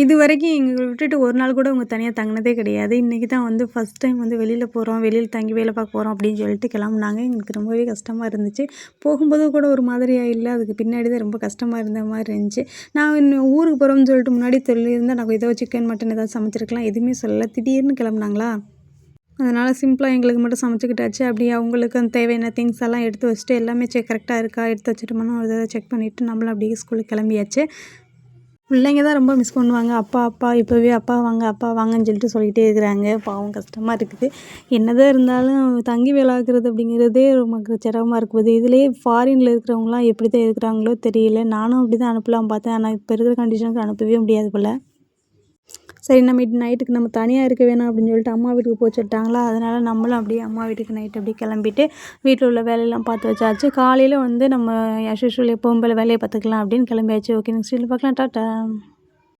இதுவரைக்கும் எங்கள விட்டுட்டு ஒரு நாள் கூட அவங்க தனியா தங்குனதே கிடையாது. இன்னைக்கு தான் வந்து ஃபர்ஸ்ட் டைம் வந்து வெளியில போறோம், வெளியில தங்கி வேலை பார்க்க போறோம் அப்படின்னு சொல்லிட்டு கிளம்புனாங்க. எங்களுக்கு ரொம்பவே கஷ்டமா இருந்துச்சு. போகும்போது கூட ஒரு மாதிரியா இல்ல. அதுக்கு பின்னாடி தான் ரொம்ப கஷ்டமா இருந்த மாரி இருந்துச்சு. நான் இன்னும் ஊருக்கு போறோம்னு சொல்லிட்டு முன்னாடி சொல்லியிருந்தா நான் ஏதோ சிக்கன், மட்டன் ஏதாவது சமைச்சிருக்கலாம். எதுவுமே சொல்லல. திடீர்னு கிளம்புனாங்களா, அதனால சிம்பிளா எங்களுக்கு மட்டும் சமைச்சுக்கிட்டாச்சு. அப்படியே அவங்களுக்கு அந்த தேவையான திங்ஸ் எல்லாம் எடுத்து வச்சுட்டு எல்லாமே கரெக்ட்டா இருக்கா, எடுத்து வச்சுட்டோமான்னு ஒரு தடவ செக் பண்ணிட்டு நம்மளும் அப்படியே ஸ்கூலுக்கு கிளம்பியாச்சு. பிள்ளைங்க தான் ரொம்ப மிஸ் பண்ணுவாங்க. அப்பா, அப்பா இப்போவே அப்பா வாங்க, அப்பா வாங்கன்னு சொல்லிட்டு சொல்லிட்டே இருக்கிறாங்க. பாவம் கஷ்டமா இருக்குது. என்னதான் இருந்தாலும் தங்கி வேலை பார்க்குறது அப்படிங்கிறதே நமக்கு சிரமமா இருக்குது. இதுலயே ஃபாரின்ல இருக்கிறவங்கலாம் எப்படி தான் இருக்கிறாங்களோ தெரியல. நானும் அப்படி தான் அனுப்பலாம் பார்த்தேன். ஆனா இப்போ இருக்கிற கண்டிஷனுக்கு அனுப்பவே முடியாது போல. சரி நம்ம நைட்டுக்கு நம்ம தனியா இருக்க வேணாம் அப்படின்னு சொல்லிட்டு அம்மா வீட்டுக்கு போ சொல்லிட்டாங்களா, அதனால நம்மளும் அப்படியே அம்மா வீட்டுக்கு நைட் அப்படியே கிளம்பிட்டு வீட்ல உள்ள வேலையெல்லாம் பார்த்து வச்சாச்சு. காலையில வந்து நம்ம ஆஸ் யூசுவல் எப்பவும் போல வேலைய பார்த்துக்கலாம் அப்படின்னு கிளம்பியாச்சு. ஓகே நெக்ஸ்ட் வீடியோல பார்க்கலாம். டாட்டா.